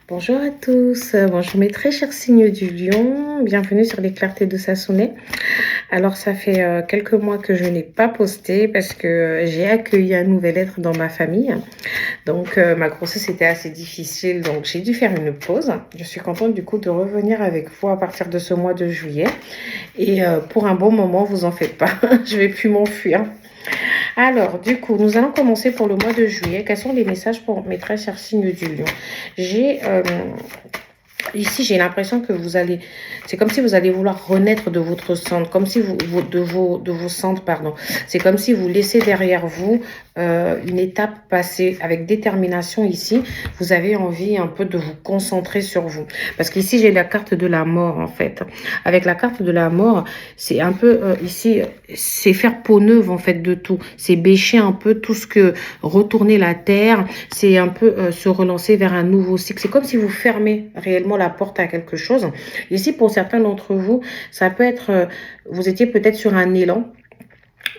Bonjour à tous, bonjour mes très chers signes du lion, bienvenue sur les clartés de Sassonet. Alors ça fait quelques mois que je n'ai pas posté parce que j'ai accueilli un nouvel être dans ma famille. Donc ma grossesse était assez difficile, donc j'ai dû faire une pause. Je suis contente du coup de revenir avec vous à partir de ce mois de juillet. Et pour un bon moment, vous en faites pas, je vais plus m'enfuir. Alors, du coup, nous allons commencer pour le mois de juillet. Quels sont les messages pour mes très chers signes du lion? Ici, j'ai l'impression que vous allez... C'est comme si vous allez vouloir renaître de votre centre, comme si de vos centres, pardon. C'est comme si vous laissez derrière vous une étape passée avec détermination ici. Vous avez envie un peu de vous concentrer sur vous. Parce qu'ici, j'ai la carte de la mort, en fait. Avec la carte de la mort, c'est un peu ici, c'est faire peau neuve, en fait, de tout. C'est bêcher un peu tout ce que... Retourner la terre, c'est un peu se relancer vers un nouveau cycle. C'est comme si vous fermez réellement la porte à quelque chose. Ici, pour certains d'entre vous, ça peut être, vous étiez peut-être sur un élan,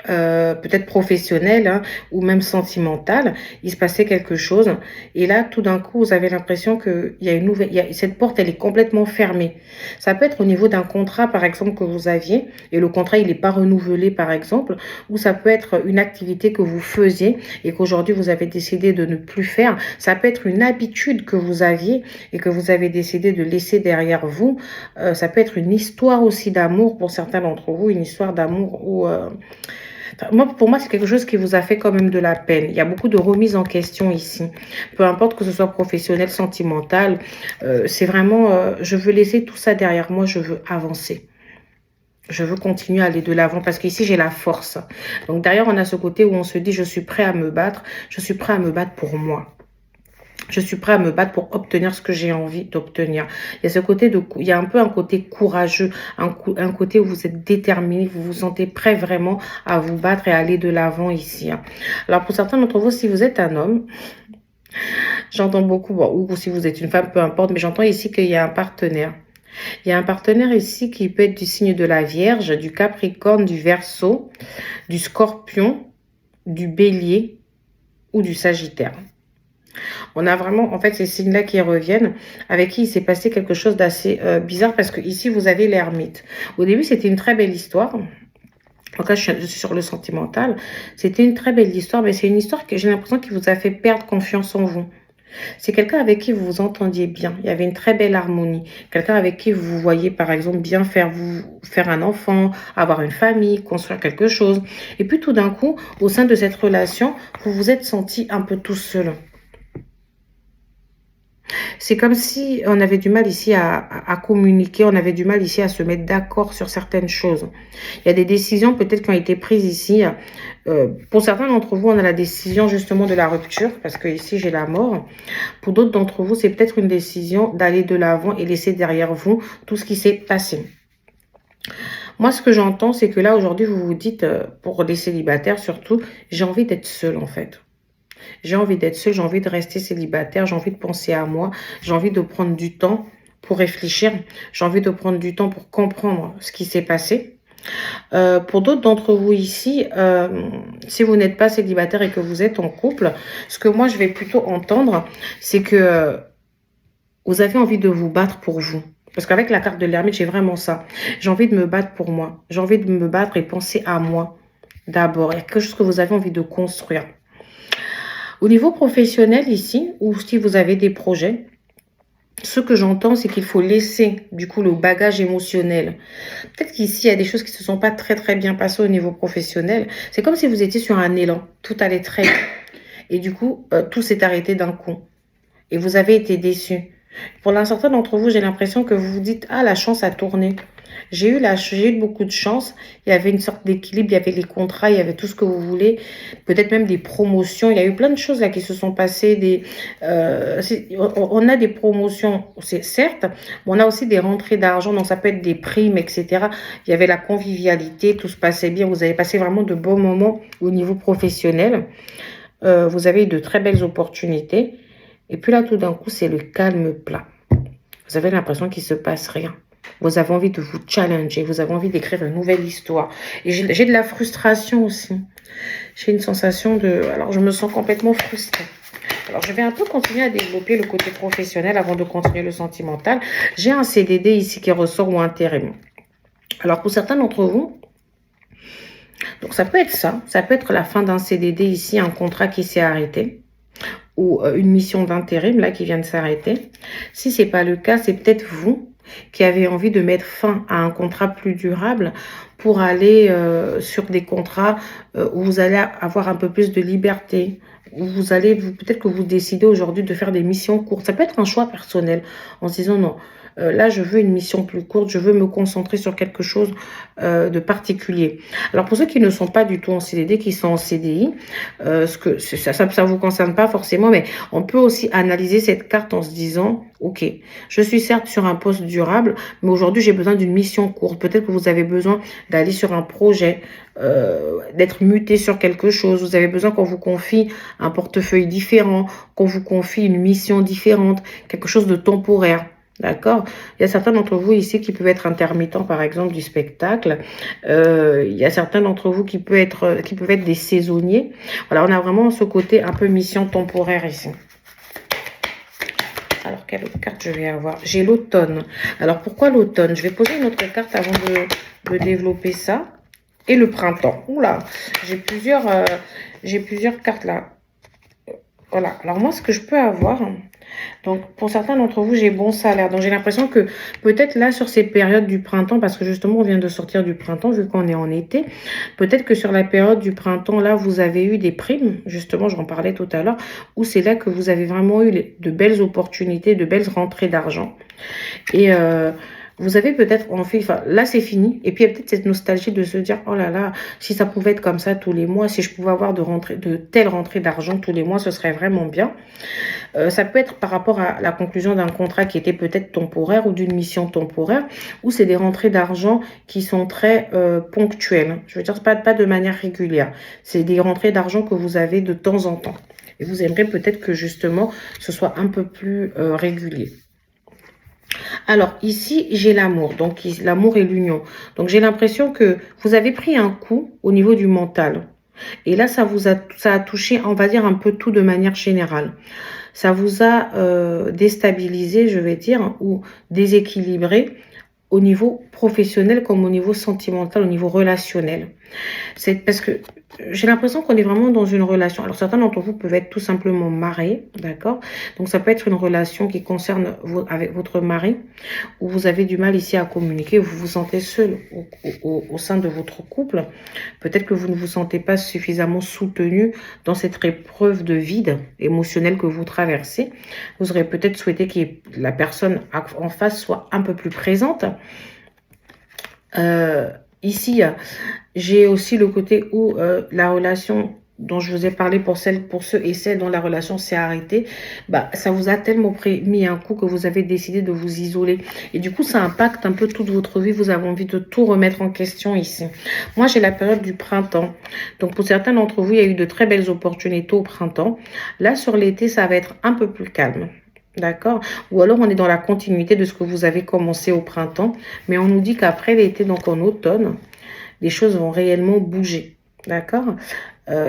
peut-être professionnel hein, ou même sentimental, il se passait quelque chose et là tout d'un coup vous avez l'impression que il y a une nouvelle, cette porte elle est complètement fermée. Ça peut être au niveau d'un contrat par exemple que vous aviez et le contrat il n'est pas renouvelé par exemple, ou ça peut être une activité que vous faisiez et qu'aujourd'hui vous avez décidé de ne plus faire. Ça peut être une habitude que vous aviez et que vous avez décidé de laisser derrière vous. Ça peut être une histoire aussi d'amour pour certains d'entre vous, une histoire d'amour où pour moi, c'est quelque chose qui vous a fait quand même de la peine. Il y a beaucoup de remises en question ici. Peu importe que ce soit professionnel, sentimental, c'est vraiment, je veux laisser tout ça derrière moi, je veux avancer. Je veux continuer à aller de l'avant parce qu'ici, j'ai la force. Donc derrière, on a ce côté où on se dit, je suis prêt à me battre. Je suis prêt à me battre pour moi. Je suis prêt à me battre pour obtenir ce que j'ai envie d'obtenir. Il y a ce côté il y a un peu un côté courageux, un côté où vous êtes déterminé, vous vous sentez prêt vraiment à vous battre et à aller de l'avant ici. Alors pour certains d'entre vous, si vous êtes un homme, j'entends beaucoup, bon, ou si vous êtes une femme, peu importe, mais j'entends ici qu'il y a un partenaire. Il y a un partenaire ici qui peut être du signe de la Vierge, du Capricorne, du Verseau, du Scorpion, du Bélier ou du Sagittaire. On a vraiment, en fait, ces signes-là qui reviennent, avec qui il s'est passé quelque chose d'assez bizarre, parce que ici, vous avez l'ermite. Au début, c'était une très belle histoire. En tout cas, je suis sur le sentimental. C'était une très belle histoire, mais c'est une histoire que j'ai l'impression qui vous a fait perdre confiance en vous. C'est quelqu'un avec qui vous vous entendiez bien. Il y avait une très belle harmonie. Quelqu'un avec qui vous voyez, par exemple, bien faire un enfant, avoir une famille, construire quelque chose. Et puis, tout d'un coup, au sein de cette relation, vous vous êtes senti un peu tout seul. C'est comme si on avait du mal ici à communiquer, on avait du mal ici à se mettre d'accord sur certaines choses. Il y a des décisions peut-être qui ont été prises ici. Pour certains d'entre vous, on a la décision justement de la rupture, parce que ici j'ai la mort. Pour d'autres d'entre vous, c'est peut-être une décision d'aller de l'avant et laisser derrière vous tout ce qui s'est passé. Moi, ce que j'entends, c'est que là, aujourd'hui, vous vous dites, pour des célibataires surtout, j'ai envie d'être seule en fait. J'ai envie d'être seule, j'ai envie de rester célibataire, j'ai envie de penser à moi, j'ai envie de prendre du temps pour réfléchir, j'ai envie de prendre du temps pour comprendre ce qui s'est passé. Pour d'autres d'entre vous ici, si vous n'êtes pas célibataire et que vous êtes en couple, ce que moi je vais plutôt entendre, c'est que vous avez envie de vous battre pour vous. Parce qu'avec la carte de l'ermite, j'ai vraiment ça. J'ai envie de me battre pour moi. J'ai envie de me battre et penser à moi d'abord. Il y a quelque chose que vous avez envie de construire. Au niveau professionnel ici, ou si vous avez des projets, ce que j'entends, c'est qu'il faut laisser du coup le bagage émotionnel. Peut-être qu'ici, il y a des choses qui ne se sont pas très bien passées au niveau professionnel. C'est comme si vous étiez sur un élan. Tout allait très bien. Et du coup, tout s'est arrêté d'un coup. Et vous avez été déçus. Pour certains d'entre vous, j'ai l'impression que vous vous dites « Ah, la chance a tourné ». J'ai eu beaucoup de chance. Il y avait une sorte d'équilibre, il y avait les contrats, il y avait tout ce que vous voulez. Peut-être même des promotions. Il y a eu plein de choses là qui se sont passées. On a des promotions, c'est certes, mais on a aussi des rentrées d'argent. Donc ça peut être des primes, etc. Il y avait la convivialité, tout se passait bien. Vous avez passé vraiment de bons moments au niveau professionnel. Vous avez eu de très belles opportunités. Et puis là, tout d'un coup, c'est le calme plat. Vous avez l'impression qu'il ne se passe rien. Vous avez envie de vous challenger. Vous avez envie d'écrire une nouvelle histoire. Et j'ai de la frustration aussi. J'ai une sensation de... Alors, je me sens complètement frustrée. Alors, je vais un peu continuer à développer le côté professionnel avant de continuer le sentimental. J'ai un CDD ici qui ressort ou intérim. Alors, pour certains d'entre vous, donc ça peut être ça. Ça peut être la fin d'un CDD ici, un contrat qui s'est arrêté. Ou une mission d'intérim là qui vient de s'arrêter. Si c'est pas le cas, c'est peut-être vous qui avez envie de mettre fin à un contrat plus durable pour aller sur des contrats où vous allez avoir un peu plus de liberté. Où vous allez, peut-être que vous décidez aujourd'hui de faire des missions courtes. Ça peut être un choix personnel en se disant non. Là, je veux une mission plus courte, je veux me concentrer sur quelque chose de particulier. Alors, pour ceux qui ne sont pas du tout en CDD, qui sont en CDI, ça vous concerne pas forcément, mais on peut aussi analyser cette carte en se disant, ok, je suis certes sur un poste durable, mais aujourd'hui, j'ai besoin d'une mission courte. Peut-être que vous avez besoin d'aller sur un projet, d'être muté sur quelque chose. Vous avez besoin qu'on vous confie un portefeuille différent, qu'on vous confie une mission différente, quelque chose de temporaire. D'accord? Il y a certains d'entre vous ici qui peuvent être intermittents, par exemple, du spectacle. Il y a certains d'entre vous qui peuvent être des saisonniers. Voilà, on a vraiment ce côté un peu mission temporaire ici. Alors, quelle autre carte je vais avoir? J'ai l'automne. Alors, pourquoi l'automne? Je vais poser une autre carte avant de développer ça. Et le printemps. Oula, j'ai plusieurs cartes là. Voilà. Alors, moi, ce que je peux avoir... Donc, pour certains d'entre vous, j'ai bon salaire. Donc, j'ai l'impression que peut-être là, sur ces périodes du printemps, parce que justement, on vient de sortir du printemps, vu qu'on est en été, peut-être que sur la période du printemps, là, vous avez eu des primes. Justement, j'en parlais tout à l'heure, où c'est là que vous avez vraiment eu de belles opportunités, de belles rentrées d'argent. Et... vous avez peut-être envie, enfin là c'est fini, et puis il y a peut-être cette nostalgie de se dire, oh là là, si ça pouvait être comme ça tous les mois, si je pouvais avoir de telles rentrées d'argent tous les mois, ce serait vraiment bien. Ça peut être par rapport à la conclusion d'un contrat qui était peut-être temporaire ou d'une mission temporaire, ou c'est des rentrées d'argent qui sont très ponctuelles. Je veux dire, pas de manière régulière. C'est des rentrées d'argent que vous avez de temps en temps. Et vous aimeriez peut-être que justement, ce soit un peu plus régulier. Alors, ici, j'ai l'amour. Donc, l'amour et l'union. Donc, j'ai l'impression que vous avez pris un coup au niveau du mental. Et là, ça a touché, on va dire, un peu tout de manière générale. Ça vous a déstabilisé, je vais dire, ou déséquilibré au niveau professionnel comme au niveau sentimental, au niveau relationnel. C'est parce que j'ai l'impression qu'on est vraiment dans une relation. Alors, certains d'entre vous peuvent être tout simplement mariés, d'accord? Donc, ça peut être une relation qui concerne avec votre mari, où vous avez du mal ici à communiquer, vous vous sentez seul au sein de votre couple. Peut-être que vous ne vous sentez pas suffisamment soutenu dans cette épreuve de vide émotionnel que vous traversez. Vous aurez peut-être souhaité que la personne en face soit un peu plus présente. Ici, j'ai aussi le côté où la relation dont je vous ai parlé pour ceux et celles dont la relation s'est arrêtée, bah, ça vous a tellement mis un coup que vous avez décidé de vous isoler. Et du coup, ça impacte un peu toute votre vie. Vous avez envie de tout remettre en question ici. Moi, j'ai la période du printemps. Donc, pour certains d'entre vous, il y a eu de très belles opportunités au printemps. Là, sur l'été, ça va être un peu plus calme. D'accord? Ou alors, on est dans la continuité de ce que vous avez commencé au printemps. Mais on nous dit qu'après l'été, donc en automne, les choses vont réellement bouger. D'accord?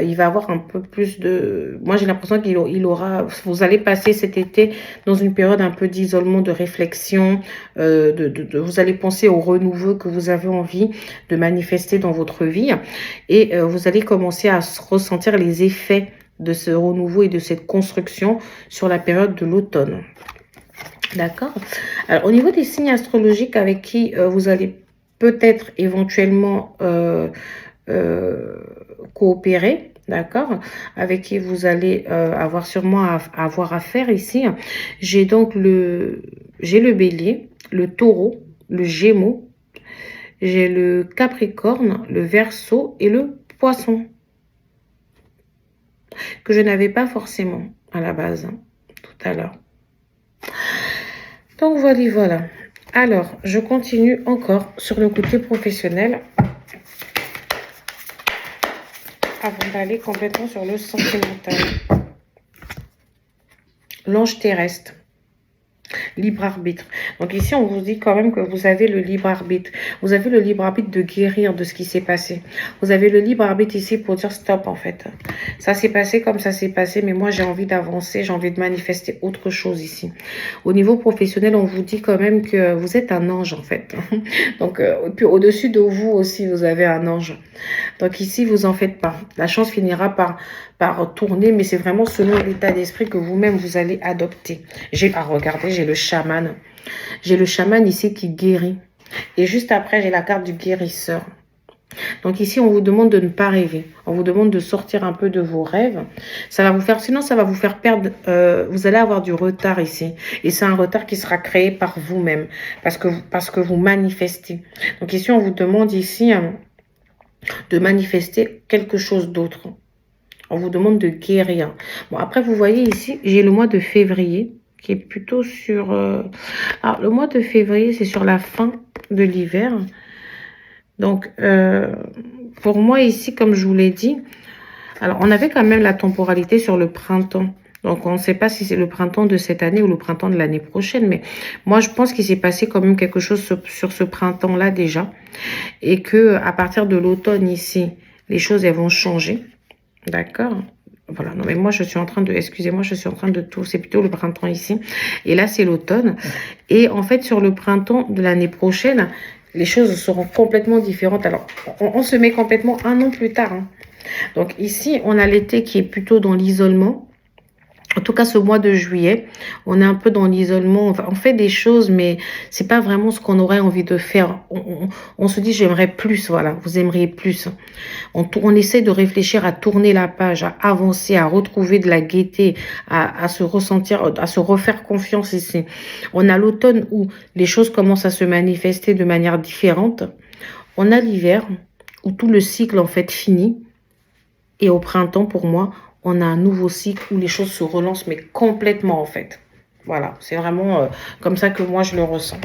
Il va avoir un peu plus de... Moi, j'ai l'impression qu'il aura... Vous allez passer cet été dans une période un peu d'isolement, de réflexion. Vous allez penser au renouveau que vous avez envie de manifester dans votre vie. Et vous allez commencer à ressentir les effets de ce renouveau et de cette construction sur la période de l'automne. D'accord? Alors, au niveau des signes astrologiques avec qui vous allez peut-être éventuellement... coopérer, d'accord, avec qui vous allez avoir sûrement avoir affaire ici. J'ai donc le bélier, le taureau, le gémeaux, j'ai le capricorne, le verseau et le poisson, que je n'avais pas forcément à la base, hein, tout à l'heure. Donc voilà. Alors, je continue encore sur le côté professionnel, avant d'aller complètement sur le sentimental. L'ange terrestre. libre arbitre. Donc ici, on vous dit quand même que vous avez le libre arbitre. Vous avez le libre arbitre de guérir de ce qui s'est passé. Vous avez le libre arbitre ici pour dire stop, en fait. Ça s'est passé comme ça s'est passé, mais moi, j'ai envie d'avancer, j'ai envie de manifester autre chose ici. Au niveau professionnel, on vous dit quand même que vous êtes un ange, en fait. Donc, puis au-dessus de vous aussi, vous avez un ange. Donc ici, vous en faites pas. La chance finira par tourner, mais c'est vraiment selon l'état d'esprit que vous-même, vous allez adopter. Regardez, j'ai le chaman. J'ai le chaman ici qui guérit. Et juste après, j'ai la carte du guérisseur. Donc ici, on vous demande de ne pas rêver. On vous demande de sortir un peu de vos rêves. Ça va vous faire, sinon ça va vous faire perdre, vous allez avoir du retard ici. Et c'est un retard qui sera créé par vous-même. Parce que vous manifestez. Donc ici, on vous demande ici de manifester quelque chose d'autre. On vous demande de guérir. Bon, après, vous voyez ici, j'ai le mois de février qui est plutôt sur... Alors, le mois de février, c'est sur la fin de l'hiver. Donc, pour moi ici, comme je vous l'ai dit, alors on avait quand même la temporalité sur le printemps. Donc, on ne sait pas si c'est le printemps de cette année ou le printemps de l'année prochaine. Mais moi, je pense qu'il s'est passé quand même quelque chose sur ce printemps-là déjà. Et que à partir de l'automne ici, les choses, elles vont changer. D'accord? Voilà, non mais moi je suis en train de, excusez-moi, je suis en train de tout, c'est plutôt le printemps ici. Et là, c'est l'automne. Et en fait, sur le printemps de l'année prochaine, les choses seront complètement différentes. Alors, on se met complètement un an plus tard. Hein. Donc ici, on a l'été qui est plutôt dans l'isolement. En tout cas, ce mois de juillet, on est un peu dans l'isolement. On fait des choses, mais c'est pas vraiment ce qu'on aurait envie de faire. On se dit, j'aimerais plus, voilà. Vous aimeriez plus. On essaie de réfléchir à tourner la page, à avancer, à retrouver de la gaieté, à se ressentir, à se refaire confiance ici. On a l'automne où les choses commencent à se manifester de manière différente. On a l'hiver où tout le cycle, en fait, finit. Et au printemps, pour moi, on a un nouveau cycle où les choses se relancent, mais complètement en fait. Voilà, c'est vraiment comme ça que moi je le ressens.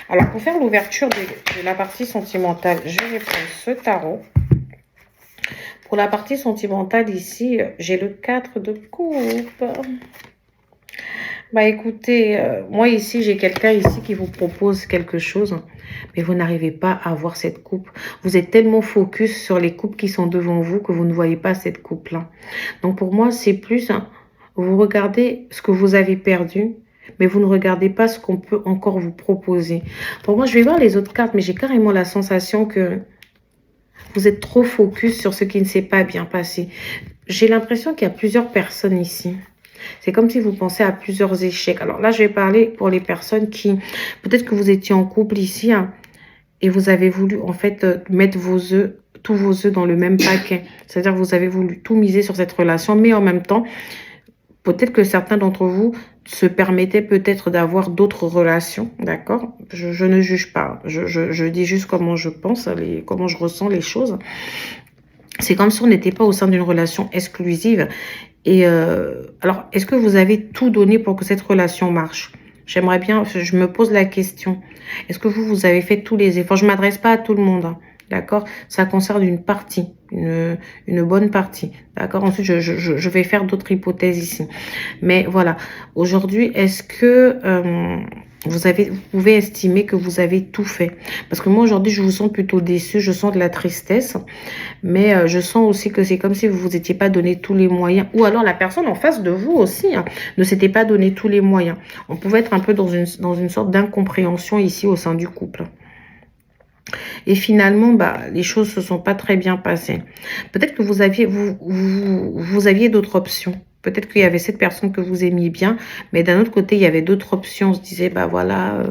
Alors, pour faire l'ouverture de la partie sentimentale, je vais prendre ce tarot. Pour la partie sentimentale ici, j'ai le 4 de coupe. Bah écoutez, moi ici, j'ai quelqu'un ici qui vous propose quelque chose, mais vous n'arrivez pas à voir cette coupe. Vous êtes tellement focus sur les coupes qui sont devant vous que vous ne voyez pas cette coupe-là. Donc pour moi, c'est plus, vous regardez ce que vous avez perdu, mais vous ne regardez pas ce qu'on peut encore vous proposer. Pour moi, je vais voir les autres cartes, mais j'ai carrément la sensation que vous êtes trop focus sur ce qui ne s'est pas bien passé. J'ai l'impression qu'il y a plusieurs personnes ici. C'est comme si vous pensez à plusieurs échecs. Alors là, je vais parler pour les personnes qui... Peut-être que vous étiez en couple ici et vous avez voulu en fait mettre tous vos œufs dans le même paquet. C'est-à-dire que vous avez voulu tout miser sur cette relation, mais en même temps, peut-être que certains d'entre vous se permettaient peut-être d'avoir d'autres relations, d'accord? Je ne juge pas. Je dis juste comment je pense, comment je ressens les choses. C'est comme si on n'était pas au sein d'une relation exclusive. Et alors, est-ce que vous avez tout donné pour que cette relation marche? J'aimerais bien, je me pose la question. Est-ce que vous avez fait tous les efforts? Je ne m'adresse pas à tout le monde, hein, d'accord? Ça concerne une partie, une bonne partie, d'accord? Ensuite, je vais faire d'autres hypothèses ici. Mais voilà, aujourd'hui, est-ce que... vous pouvez estimer que vous avez tout fait. Parce que moi, aujourd'hui, je vous sens plutôt déçu. Je sens de la tristesse. Mais je sens aussi que c'est comme si vous vous étiez pas donné tous les moyens. Ou alors, la personne en face de vous aussi ne s'était pas donné tous les moyens. On pouvait être un peu dans une sorte d'incompréhension ici au sein du couple. Et finalement, les choses se sont pas très bien passées. Peut-être que vous aviez d'autres options. Peut-être qu'il y avait cette personne que vous aimiez bien, mais d'un autre côté, il y avait d'autres options. On se disait, voilà,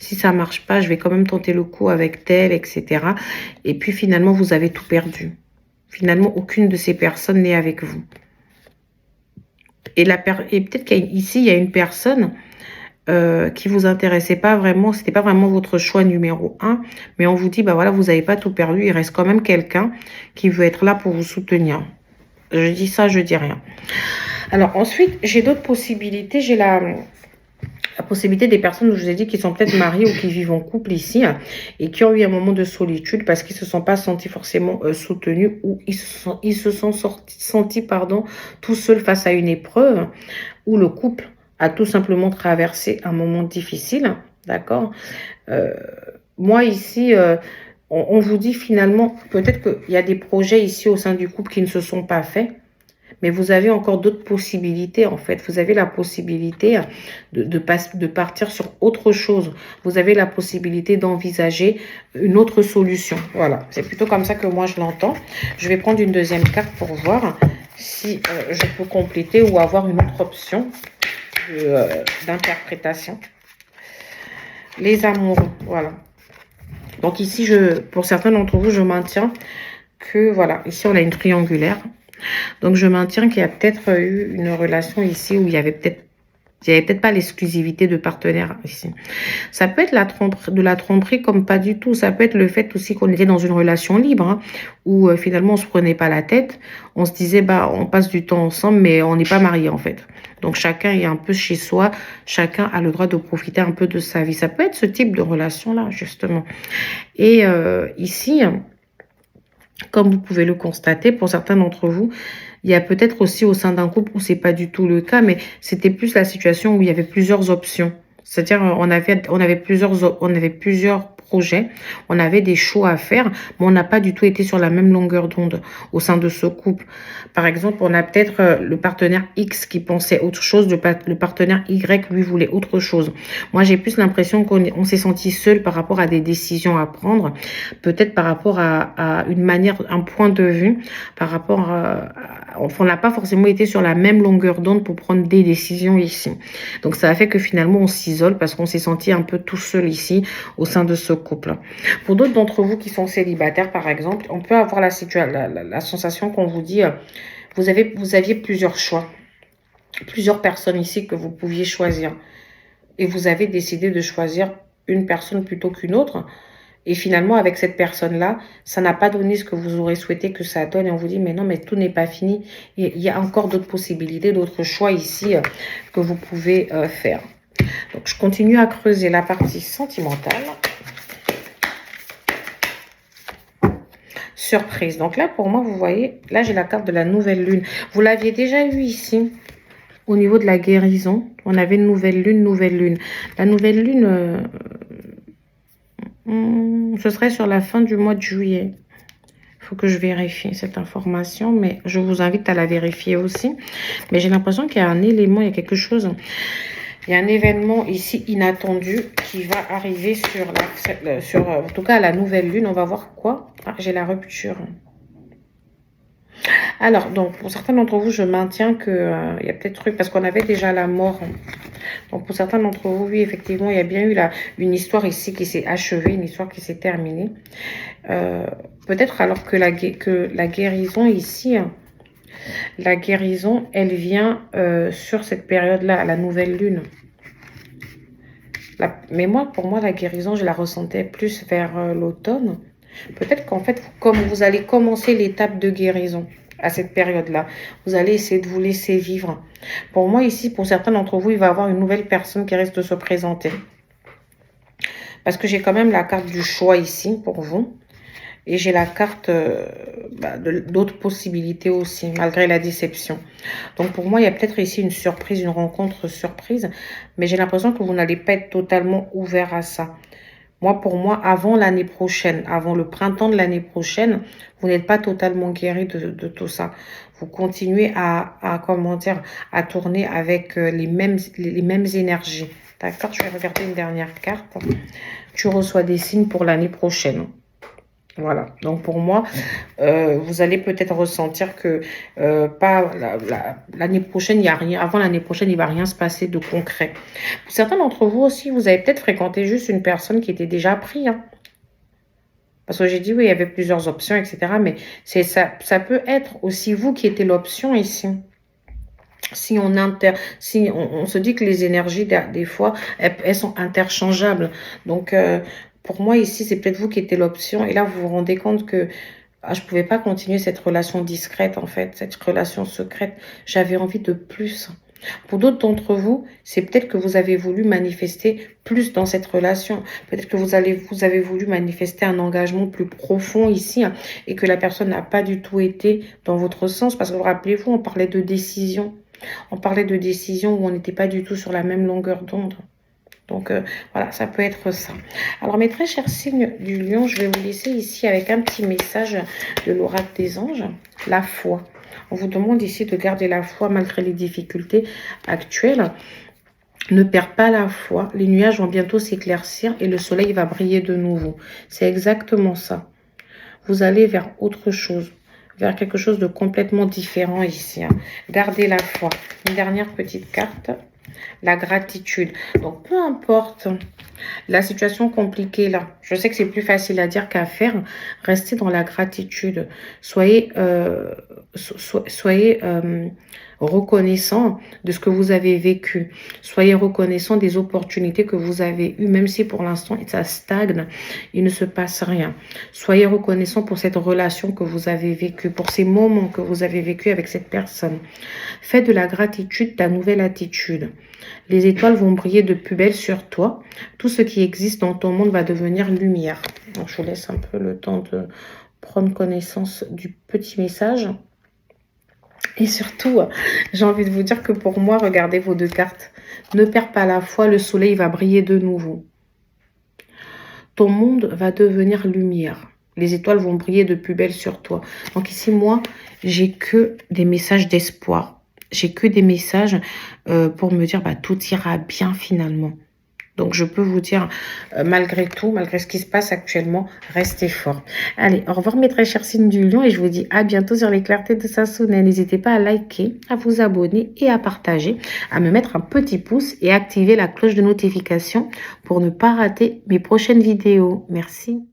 si ça marche pas, je vais quand même tenter le coup avec tel, etc. Et puis finalement, vous avez tout perdu. Finalement, aucune de ces personnes n'est avec vous. Et peut-être qu'ici, il y a une personne qui vous intéressait pas vraiment, c'était pas vraiment votre choix numéro 1, mais on vous dit, voilà, vous n'avez pas tout perdu, il reste quand même quelqu'un qui veut être là pour vous soutenir. Je dis ça, je dis rien. Alors ensuite, j'ai d'autres possibilités. J'ai la possibilité des personnes, je vous ai dit, qui sont peut-être mariées ou qui vivent en couple ici et qui ont eu un moment de solitude parce qu'ils ne se sont pas sentis forcément soutenus ou ils se sont sentis tout seuls face à une épreuve où le couple a tout simplement traversé un moment difficile, d'accord? Moi, ici, on vous dit finalement, peut-être qu'il y a des projets ici au sein du couple qui ne se sont pas faits, mais vous avez encore d'autres possibilités, en fait. Vous avez la possibilité de partir sur autre chose. Vous avez la possibilité d'envisager une autre solution. Voilà, c'est plutôt comme ça que moi je l'entends. Je vais prendre une deuxième carte pour voir si je peux compléter ou avoir une autre option d'interprétation. Les amoureux, voilà. Donc ici, pour certains d'entre vous, je maintiens que, voilà, ici on a une triangulaire. Donc, je maintiens qu'il y a peut-être eu une relation ici où il y avait peut-être pas l'exclusivité de partenaires ici. Ça peut être de la tromperie comme pas du tout. Ça peut être le fait aussi qu'on était dans une relation libre, hein, où finalement on se prenait pas la tête. On se disait, bah, on passe du temps ensemble, mais on n'est pas mariés en fait. Donc, chacun est un peu chez soi. Chacun a le droit de profiter un peu de sa vie. Ça peut être ce type de relation-là, justement. Et ici... Comme vous pouvez le constater, pour certains d'entre vous, il y a peut-être aussi au sein d'un couple où c'est pas du tout le cas, mais c'était plus la situation où il y avait plusieurs options. C'est-à-dire, on avait plusieurs projets, on avait des choix à faire, mais on n'a pas du tout été sur la même longueur d'onde au sein de ce couple. Par exemple, on a peut-être le partenaire X qui pensait autre chose, le partenaire Y lui voulait autre chose. Moi, j'ai plus l'impression qu'on s'est senti seul par rapport à des décisions à prendre, peut-être par rapport à une manière, un point de vue, par rapport on n'a pas forcément été sur la même longueur d'onde pour prendre des décisions ici. Donc, ça a fait que finalement, on s'isole parce qu'on s'est senti un peu tout seul ici au sein de ce couple. Pour d'autres d'entre vous qui sont célibataires, par exemple, on peut avoir la sensation qu'on vous dit, vous aviez plusieurs choix, plusieurs personnes ici que vous pouviez choisir. Et vous avez décidé de choisir une personne plutôt qu'une autre. Et finalement, avec cette personne-là, ça n'a pas donné ce que vous aurez souhaité que ça donne. Et on vous dit, mais non, mais tout n'est pas fini. Il y a encore d'autres possibilités, d'autres choix ici que vous pouvez faire. Donc, je continue à creuser la partie sentimentale. Surprise. Donc là, pour moi, vous voyez, là, j'ai la carte de la nouvelle lune. Vous l'aviez déjà eu ici. Au niveau de la guérison, on avait une nouvelle lune, nouvelle lune. La nouvelle lune... ce serait sur la fin du mois de juillet. Il faut que je vérifie cette information, mais je vous invite à la vérifier aussi. Mais j'ai l'impression qu'il y a un élément, il y a quelque chose, il y a un événement ici inattendu qui va arriver sur en tout cas, la nouvelle lune. On va voir quoi. Ah, j'ai la rupture. Alors, donc, pour certains d'entre vous, je maintiens que il y a peut-être truc, parce qu'on avait déjà la mort. Donc, pour certains d'entre vous, oui, effectivement, il y a bien eu une histoire ici qui s'est achevée, une histoire qui s'est terminée. Peut-être alors que la guérison ici, la guérison, elle vient sur cette période-là, à la nouvelle lune. Mais moi, pour moi, la guérison, je la ressentais plus vers l'automne. Peut-être qu'en fait, comme vous allez commencer l'étape de guérison à cette période-là, vous allez essayer de vous laisser vivre. Pour moi, ici, pour certains d'entre vous, il va y avoir une nouvelle personne qui risque de se présenter. Parce que j'ai quand même la carte du choix ici pour vous. Et j'ai la carte d'autres possibilités aussi, malgré la déception. Donc, pour moi, il y a peut-être ici une surprise, une rencontre surprise. Mais j'ai l'impression que vous n'allez pas être totalement ouvert à ça. Moi, pour moi, avant l'année prochaine, avant le printemps de l'année prochaine, vous n'êtes pas totalement guéri de tout ça. Vous continuez comment dire, à tourner avec les mêmes énergies. D'accord? Je vais regarder une dernière carte. Tu reçois des signes pour l'année prochaine. Voilà, donc pour moi, vous allez peut-être ressentir que pas l'année prochaine, il n'y a rien. Avant l'année prochaine, il ne va rien se passer de concret. Pour certains d'entre vous aussi, vous avez peut-être fréquenté juste une personne qui était déjà prise. Hein. Parce que j'ai dit, oui, il y avait plusieurs options, etc. Mais ça peut être aussi vous qui étiez l'option ici. Si on se dit que les énergies, des fois, elles sont interchangeables. Donc, pour moi, ici, c'est peut-être vous qui étiez l'option. Et là, vous vous rendez compte que je ne pouvais pas continuer cette relation discrète, en fait, cette relation secrète. J'avais envie de plus. Pour d'autres d'entre vous, c'est peut-être que vous avez voulu manifester plus dans cette relation. Peut-être que vous avez voulu manifester un engagement plus profond ici et que la personne n'a pas du tout été dans votre sens. Parce que rappelez-vous, on parlait de décision. On parlait de décision où on n'était pas du tout sur la même longueur d'onde. Donc, voilà, ça peut être ça. Alors, mes très chers signes du lion, je vais vous laisser ici avec un petit message de l'oracle des anges. La foi. On vous demande ici de garder la foi malgré les difficultés actuelles. Ne perds pas la foi. Les nuages vont bientôt s'éclaircir et le soleil va briller de nouveau. C'est exactement ça. Vous allez vers autre chose, vers quelque chose de complètement différent ici. Gardez la foi. Une dernière petite carte. La gratitude. Donc, peu importe la situation compliquée là, je sais que c'est plus facile à dire qu'à faire, restez dans la gratitude. Soyez reconnaissant de ce que vous avez vécu. Soyez reconnaissant des opportunités que vous avez eues, même si pour l'instant ça stagne, il ne se passe rien. Soyez reconnaissant pour cette relation que vous avez vécue, pour ces moments que vous avez vécu avec cette personne. Fais de la gratitude ta nouvelle attitude. Les étoiles vont briller de plus belle sur toi. Tout ce qui existe dans ton monde va devenir lumière. Donc, je vous laisse un peu le temps de prendre connaissance du petit message. Et surtout, j'ai envie de vous dire que pour moi, regardez vos deux cartes. Ne perds pas la foi, le soleil va briller de nouveau. Ton monde va devenir lumière. Les étoiles vont briller de plus belle sur toi. Donc ici, moi, j'ai que des messages d'espoir. J'ai que des messages pour me dire, bah, tout ira bien finalement. Donc, je peux vous dire, malgré tout, malgré ce qui se passe actuellement, restez fort. Allez, au revoir mes très chers signes du lion et je vous dis à bientôt sur les clartés de Sassonet. N'hésitez pas à liker, à vous abonner et à partager, à me mettre un petit pouce et activer la cloche de notification pour ne pas rater mes prochaines vidéos. Merci.